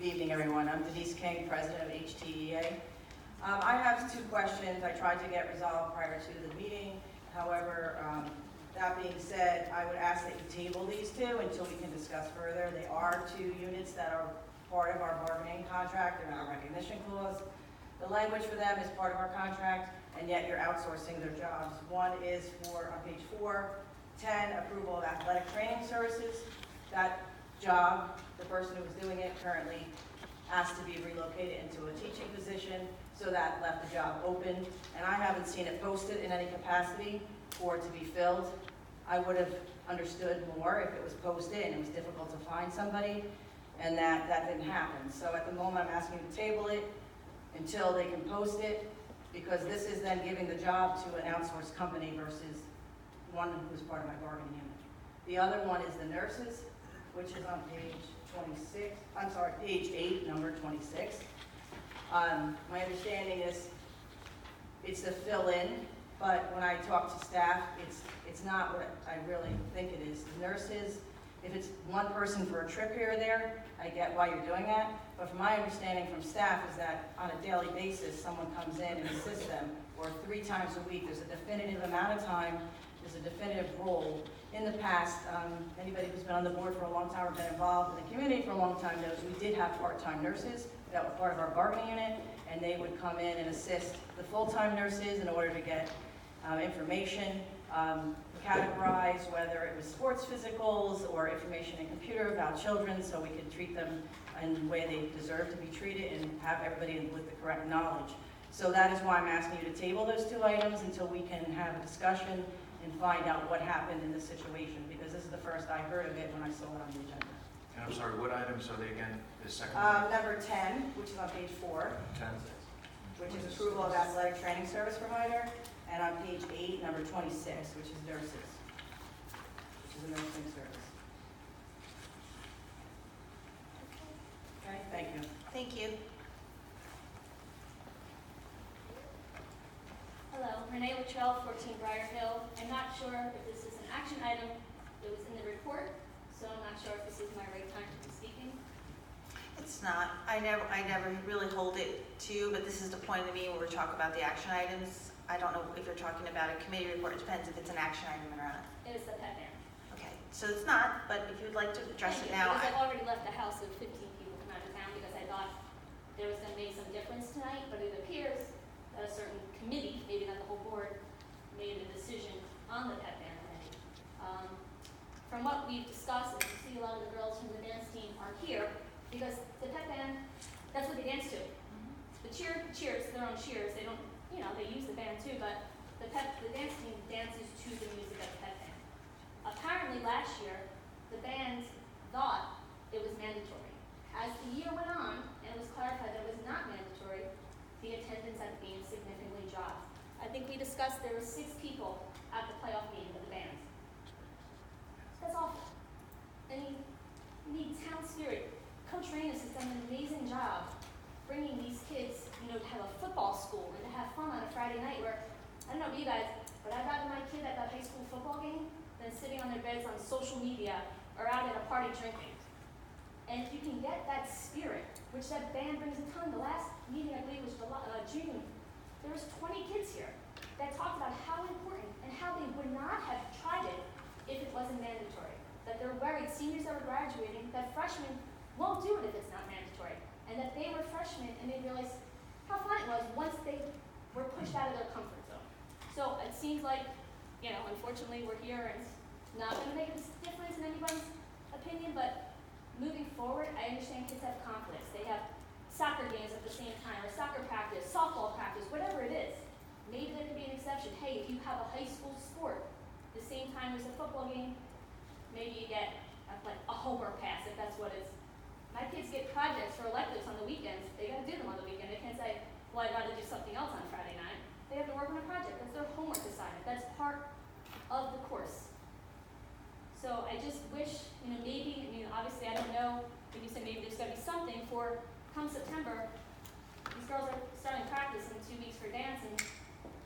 evening, everyone. I'm Denise King, president of HTEA. I have two questions I tried to get resolved prior to the meeting. However, that being said, I would ask that you table these two until we can discuss further. They are two units that are part of our bargaining contract. They're not a recognition clause. The language for them is part of our contract, and yet you're outsourcing their jobs. One is for, on page 410, approval of athletic training services. That job, the person who was doing it currently asked to be relocated into a teaching position, so that left the job open. And I haven't seen it posted in any capacity for it to be filled. I would have understood more if it was posted and it was difficult to find somebody, and that didn't happen. So at the moment, I'm asking you to table it until they can post it, because this is then giving the job to an outsourced company versus one who's part of my bargaining unit. The other one is the nurses, which is on page 26, I'm sorry, page 8, number 26. My understanding is it's the fill-in, but when I talk to staff, it's not what I really think it is. The nurses, if it's one person for a trip here or there, I get why you're doing that. But from my understanding from staff is that on a daily basis, someone comes in and assists them, or 3 times a week. There's a definitive amount of time, there's a definitive role. In the past, anybody who's been on the board for a long time or been involved in the community for a long time knows we did have part-time nurses that were part of our bargaining unit, and they would come in and assist the full-time nurses in order to get information, categorize whether it was sports physicals or information in computer about children, so we could treat them in the way they deserve to be treated and have everybody with the correct knowledge. So that is why I'm asking you to table those 2 items until we can have a discussion and find out what happened in this situation, because this is the first I heard of it when I saw it on the agenda. And I'm sorry, what items are they again? The second Number 10, which is on page 4, 10. which is approval of athletic training service provider, and on page 8, number 26, which is nurses, which is a nursing service. Okay, thank you. Thank you. Hello, Renee Luttrell, 14 Briar Hill. I'm not sure if this is an action item. It was in the report, so I'm not sure if this is my right time to be speaking. It's not. I never really hold it to you, but this is the point of the meeting where we talk about the action items. I don't know if you're talking about a committee report. It depends if it's an action item or not. It was the pet ban. Okay, so it's not, but if you'd like to address Thank it you, now. because I've already left the house with 15 people from out of town because I thought there was going to make some difference tonight, but it appears that a certain committee, maybe not the whole board, made a decision on the pet ban already. From what we've discussed, and you see a lot of the girls from the dance team are here because the pet band, that's what they dance to. The cheers, their own cheers, they don't, they use the band too, but the dance team dances to the music of the pet band. Apparently last year, the band thought it was mandatory. As the year went on, and it was clarified that it was not mandatory, the attendance at the game significantly dropped. I think we discussed there were 6 people at the playoff game of the band. That's awful. I mean, we need town spirit. Coach Reynos has done an amazing job bringing these kids, to have a football school and to have fun on a Friday night where, I don't know about you guys, but I'd rather my kid at that high school football game than sitting on their beds on social media or out at a party drinking. And if you can get that spirit, which that band brings a ton. The last meeting, I believe, was June. There was 20 kids here that talked about how important and how they would not have tried it if it wasn't mandatory. That they're worried, seniors that were graduating, that freshmen won't do it if it's not mandatory. And that they were freshmen and they realized how fun it was once they were pushed out of their comfort zone. So it seems like, unfortunately we're here and it's not going to make a difference in anybody's opinion, but moving forward, I understand kids have conflicts. They have soccer games at the same time, or soccer practice, softball practice, whatever it is. Maybe there could be an exception. Hey, if you have a high school sport the same time as a football game, maybe you get a homework pass if that's what it is. My kids get projects for electives on the weekends. They got to do them on the weekend. They can't say, well, I'd rather do something else on Friday night. They have to work on a project. That's their homework assignment. That's part of the course. So I just wish, maybe, obviously I don't know, like you said, maybe there's got to be something for come September. These girls are starting practice in 2 weeks for dance, and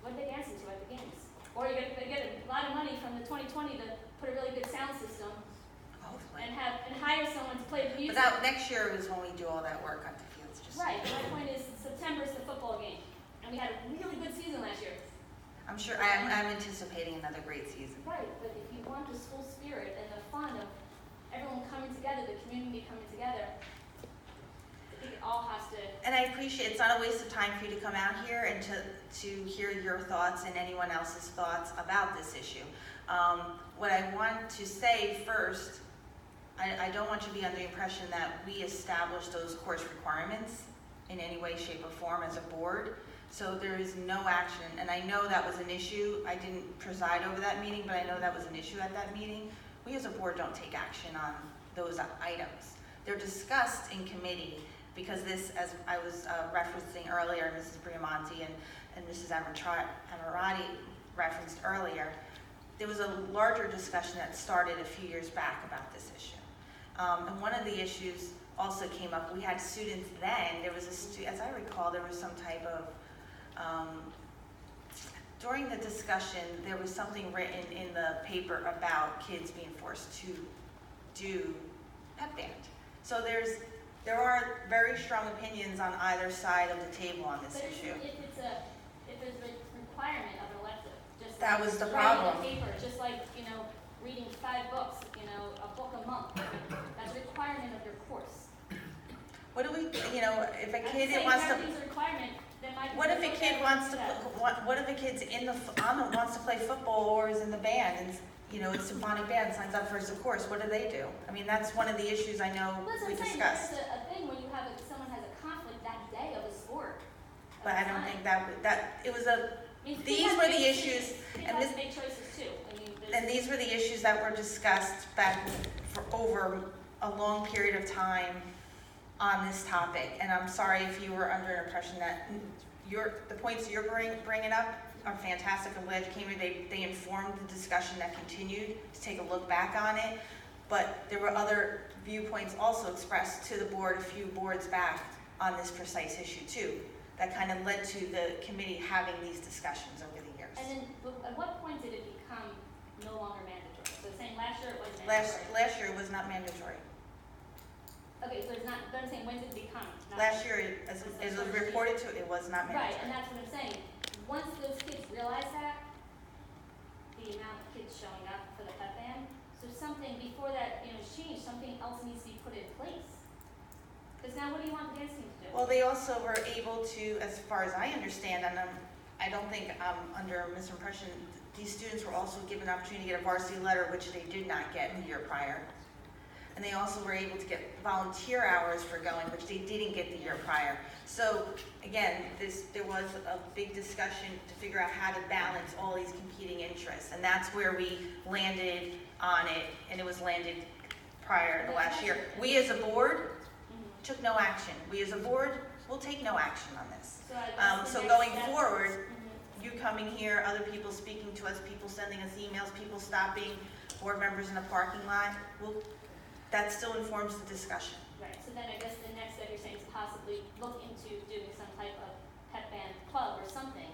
what are they dancing to at the games? Or you're going to get a lot of money from the 2020 to put a really good sound system and hire someone to play the music. But that, next year is when we do all that work on the fields, just. Right, but my point is September is the football game, and we had a really good season last year. I'm sure, I'm anticipating another great season. Right, but if you want the school spirit and the fun of everyone coming together, the community coming together, I think it all has to. And I appreciate, it's not a waste of time for you to come out here and to hear your thoughts and anyone else's thoughts about this issue. What I want to say first, I don't want you to be under the impression that we established those course requirements in any way, shape, or form as a board. So there is no action, and I know that was an issue. I didn't preside over that meeting, but I know that was an issue at that meeting. We as a board don't take action on those items. They're discussed in committee because this, as I was referencing earlier, Mrs. Briamonte and Mrs. Amirati referenced earlier, there was a larger discussion that started a few years back about this issue. And one of the issues also came up. We had students then, there was as I recall, there was some type of, during the discussion, there was something written in the paper about kids being forced to do pep band. So there are very strong opinions on either side of the table on this But issue. if it's a requirement of an elective, just That like was the writing problem. a paper, just like, reading 5 books, a book a month, that's a requirement of your course. What do we, if a I'm kid saying wants to, everything's a requirement, then my. what if a kid wants to, what if a kid's wants to play football or is in the band and, it's symphonic band, signs up for a course, what do they do? I mean, that's one of the issues I know Well, that's what we I'm saying, discussed. there's a thing when you have, someone has a conflict that day of a sport. But I don't think it was these were the issues, Kids and have this, to make choices too, and these were the issues that were discussed back for over a long period of time on this topic. And I'm sorry if you were under an impression that the points you're bringing up are fantastic. I'm glad you came here. They informed the discussion that continued to take a look back on it. But there were other viewpoints also expressed to the board a few boards back on this precise issue too, that kind of led to the committee having these discussions over the years. And then, at what point did it become no longer mandatory? So saying last year it was mandatory. Last year it was not mandatory. Okay, so it's not, but I'm saying, when did it become? Not Last year, as it was reported to, it was not Right, and mandatory. that's what I'm saying. Once those kids realize that, the amount of kids showing up for the pep band, so something before that, changed, something else needs to be put in place. Because now what do you want the dance team to do? Well, they also were able to, as far as I understand, and I don't think I'm under misimpression, these students were also given an opportunity to get a varsity letter, which they did not get the year prior. And they also were able to get volunteer hours for going, which they didn't get the year prior. So again, there was a big discussion to figure out how to balance all these competing interests. And that's where we landed on it, and it was landed prior to last year. We as a board took no action. We as a board will take no action on this. So I guess the So next going step- forward, you coming here, other people speaking to us, people sending us emails, people stopping, board members in the parking lot, that still informs the discussion. Right, so then I guess the next step you're saying is possibly look into doing some type of pep band club or something.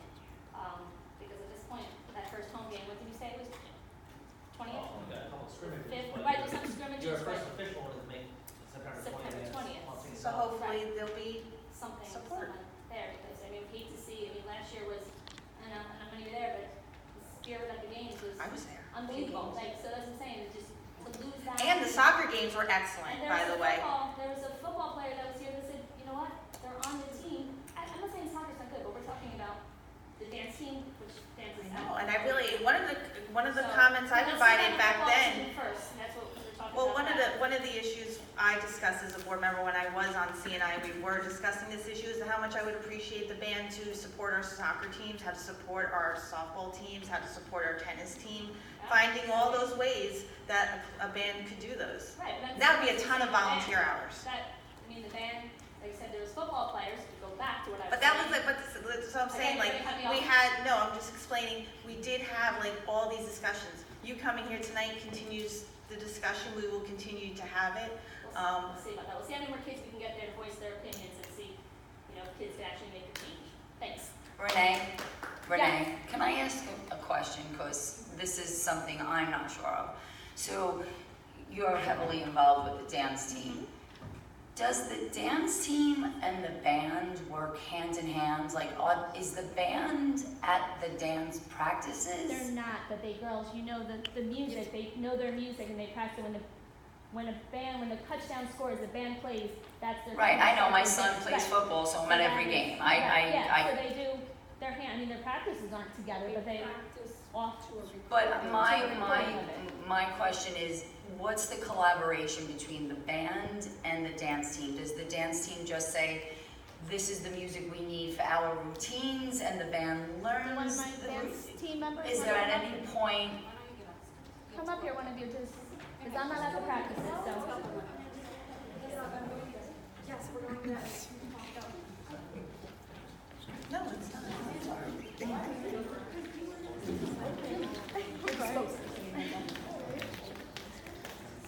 Because at this point, that first home game, what did you say it was? 20th? Oh, we got a couple scrimmages. Fifth, but right, there's some scrimmages, Your right? first official one is September September 20th. 20th. So hopefully there'll be, Something, Support. someone there, because hate to see, last year was, I don't know, I'm not even there, but the spirit of the games was I was there. unbelievable. So that's what I'm saying, it's just to lose that. And the soccer games were excellent, And by the way. There was a football player that was here that said, you know what, they're on the team. I'm not saying soccer's not good, but we're talking about the dance team, which dances I out. know, and I really, one of the So, comments I let's provided see how the back football then. team First, that's what we were talking Well, about. one of the issues I discussed as a board member when I was on CNI, we were discussing this issue, is how much I would appreciate the band to support our soccer teams, how to support our softball teams, how to support our tennis team, finding all those ways that a band could do those. Right, but I'm That would be a saying ton of the band- volunteer hours. The band, like I said, there was football players, to go back to what I was But that was saying. like, that's what I'm saying, Okay, like, cut me we off. had, no, I'm just explaining, we did have like all these discussions. You coming here tonight continues the discussion, we will continue to have it. We'll see about that. We'll see how many more kids we can get there to voice their opinions and see, if kids can actually make a change. Thanks. Renee, can I ask a question? Because this is something I'm not sure of. So you're heavily involved with the dance team. Does the dance team and the band work hand in hand? Like, is the band at the dance practices? They're not, but they girls, you know the music, they know their music and they practice it when the touchdown scores, the band plays, that's their. Right, I know, my Right. son plays football, so I'm at every game. Yeah, so they do, their practices aren't together, but they off to a. But my question is, what's the collaboration between the band and the dance team? Does the dance team just say, this is the music we need for our routines, and the band learns? One of my dance team members. Is there at any point, Come up here, one of you, just, because I'm not at the practices, so. No, it's not.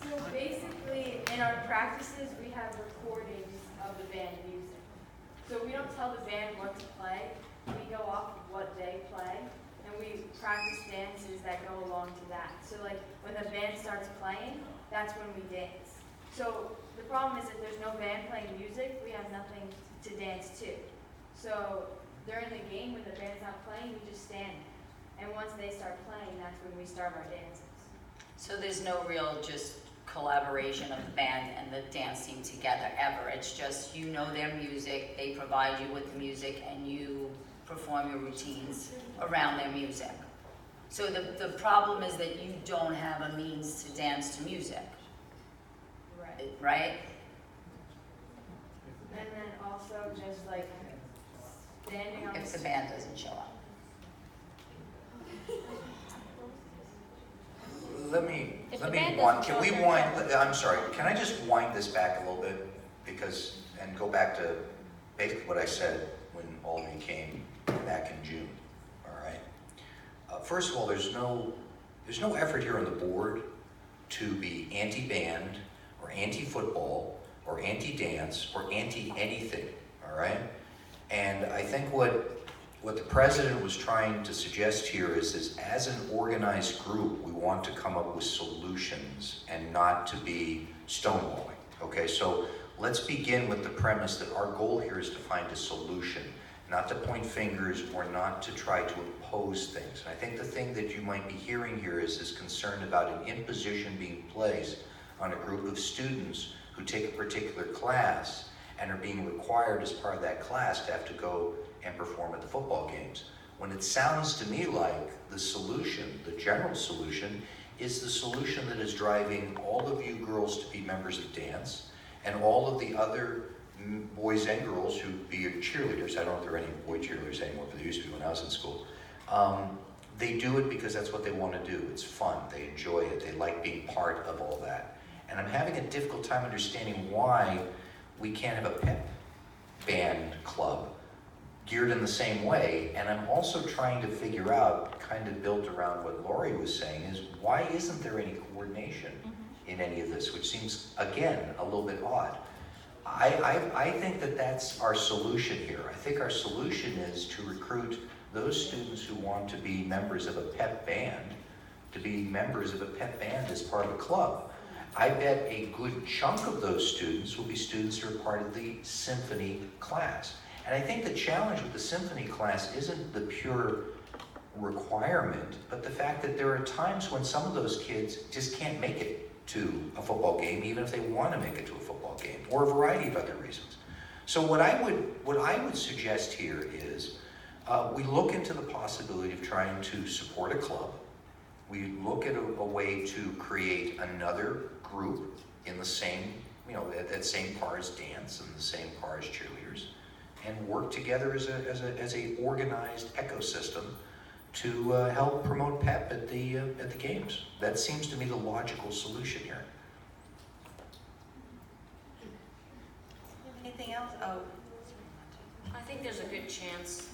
So basically, in our practices, we have recordings of the band music. So we don't tell the band what to play, we go off of what they play, and we practice dances that go along to that. So like, when the band starts playing, that's when we dance. So the problem is if there's no band playing music, we have nothing to dance to. So during the game, when the band's not playing, we just stand there. And once they start playing, that's when we start our dances. so there's no real just collaboration of the band and the dance team together ever? It's just, you know their music, they provide you with the music, and you perform your routines around their music. So the problem is that you don't have a means to dance to music, Right. right? And then also just like standing on If the the band doesn't show up. Let me If the wind, band doesn't can show we up, wind, I'm sorry, can I just wind this back a little bit? Because, and go back to basically what I said when all of you came back in June, all right? First of all, there's no effort here on the board to be anti-band, or anti-football, or anti-dance, or anti-anything, all right? And I think what the president was trying to suggest here is as an organized group, we want to come up with solutions and not to be stonewalling, okay? So let's begin with the premise that our goal here is to find a solution, not to point fingers or not to try to impose things. And I think the thing that you might be hearing here is this concern about an imposition being placed on a group of students who take a particular class and are being required as part of that class to have to go and perform at the football games. When it sounds to me like the solution, the general solution, is the solution that is driving all of you girls to be members of dance, and all of the other boys and girls who be cheerleaders. I don't know if there are any boy cheerleaders anymore, but there used to be when I was in school. They do it because that's what they want to do. It's fun, they enjoy it, they like being part of all that. And I'm having a difficult time understanding why we can't have a pep band club geared in the same way. And I'm also trying to figure out, kind of built around what Lori was saying, is why isn't there any coordination in any of this, which seems, again, a little bit odd. I think that that's our solution here. I think our solution is to recruit those students who want to be members of a pep band to be members of a pep band as part of a club. I bet a good chunk of those students will be students who are part of the symphony class. And I think the challenge with the symphony class isn't the pure requirement, but the fact that there are times when some of those kids just can't make it to a football game, even if they want to make it to a football game, or a variety of other reasons. So what I would suggest here is we look into the possibility of trying to support a club. We look at a way to create another group in the same, that same par as dance and the same par as cheerleaders, and work together as a organized ecosystem to help promote PEP at the games. That seems to me the logical solution here. Anything else? Oh. I think there's a good chance,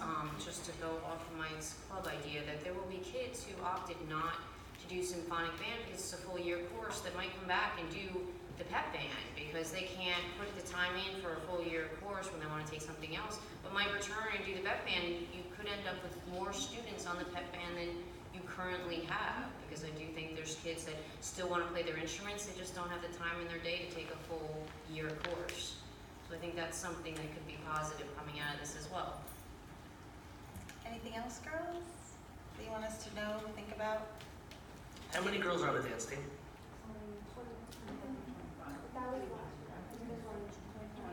just to go off of Mike's club idea, that there will be kids who opted not to do symphonic band because it's a full year course that might come back and do the pep band because they can't put the time in for a full year course when they want to take something else, but might return and do the pep band. You could end up with more students on the pep band than you currently have. because I do think there's kids that still want to play their instruments, they just don't have the time in their day to take a full year course. So I think that's something that could be positive coming out of this as well. Anything else, girls, that you want us to know, think about? How many girls are on the dance team?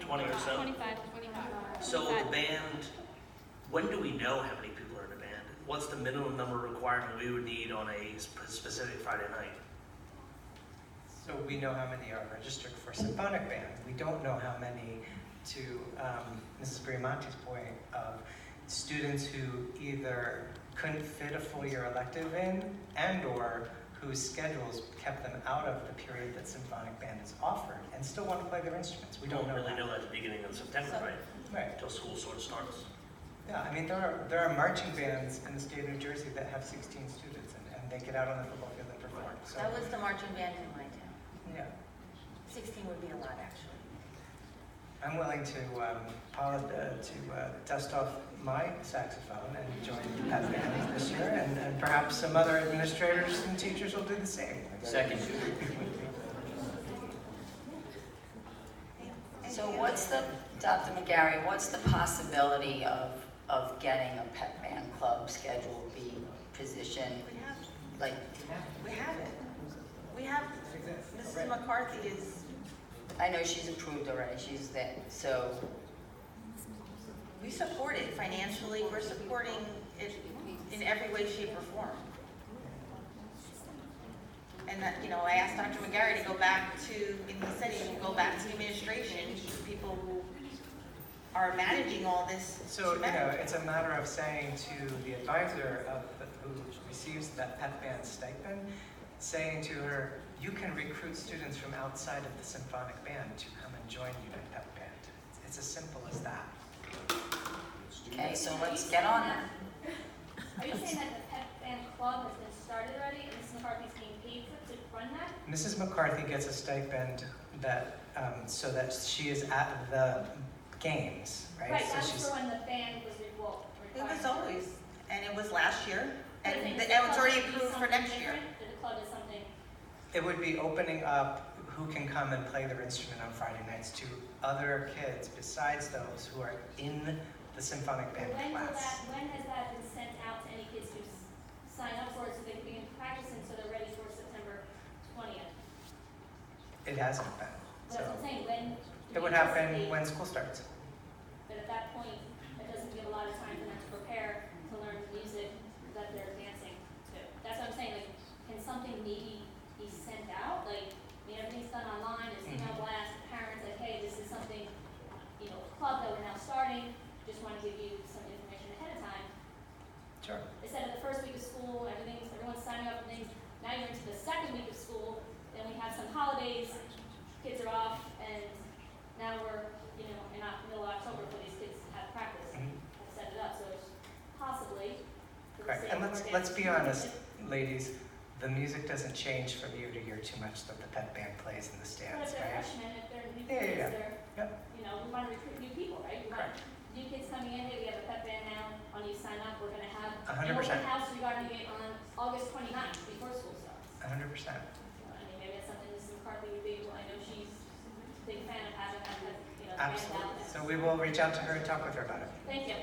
20 or so? 25. So the band, when do we know how many people are in the band? What's the minimum number requirement we would need on a specific Friday night? So we know how many are registered for symphonic band. We don't know how many, to Mrs. Briamonte's point, of students who either couldn't fit a full year elective in and/or whose schedules kept them out of the period that symphonic band is offered and still want to play their instruments. We don't know really that. know at the beginning of September, right? Right. Until school sort of starts. Yeah, I mean, there are marching bands in the state of New Jersey that have 16 students, and they get out on the football field and perform. So, That was the marching band in my town. yeah. 16 would be a lot, actually. I'm willing to dust off my saxophone and join that band this year, and perhaps some other administrators and teachers will do the same. Second. So what's the, Dr. McGarry, what's the possibility of getting a pep band club schedule being positioned? We have, Like, we have it. We have, Mrs. McCarthy is, I know she's approved already, she's there, so, we support it financially, we're supporting it in every way, shape, or form. And that, you know, I asked Dr. McGarry to go back to, and he said he would go back to the administration, people who are managing all this. So, you know, it's a matter of saying to the advisor who receives that pep band stipend, saying to her, you can recruit students from outside of the symphonic band to come and join you in pep band. It's as simple as that. okay, so let's get on that. Are you saying that the pep band club has been started already and Mrs. McCarthy's being paid to run that? Mrs. McCarthy gets a stipend that, so that she is at the games, right? Right, So that was she's, for when the band was required. It was always, and it was last year, But and if it's the club already would be approved for something next year. different, that the club is something, it would be opening up who can come and play their instrument on Friday nights to other kids besides those who are in the symphonic band class. when has that been sent out to any kids who sign up for it so they can begin practicing so they're ready for September 20th? It hasn't been. That's what I'm saying, when? do It would we happen anticipate when school starts. That at that point, it doesn't give a lot of time for them to prepare to learn the music that they're dancing to. That's what I'm saying, like, can something maybe be sent out? Like, I mean, everything's done online, there's email blast to parents, like, hey, this is something, you know, a club that we're now starting, just want to give you some information ahead of time. Sure. Instead of the first week of school, everyone's signing up for things, now you're into the second week of school, then we have some holidays, kids are off, and now we're, you know, in middle of October for these kids to have practice and set it up, so it's possibly. for the Correct. sake And of our let's be dancing honest, music. ladies, the music doesn't change from year to year too much that the pep band plays in the But stands, if they're right? freshmen, if they're new Yeah, kids, yeah, they're, Yep. you know, we want to recruit new people, right? We want Correct. new kids coming in, hey, we have a pep band now, when you sign up, we're gonna have an 100%. open house regarding it on August 29th, before school starts. 100%. I mean, maybe that's something Mrs. McCarthy would be, well, I know she's a big fan of having that, you know, band out Absolutely. there. So we will reach out to her and talk with her about it. Thank you.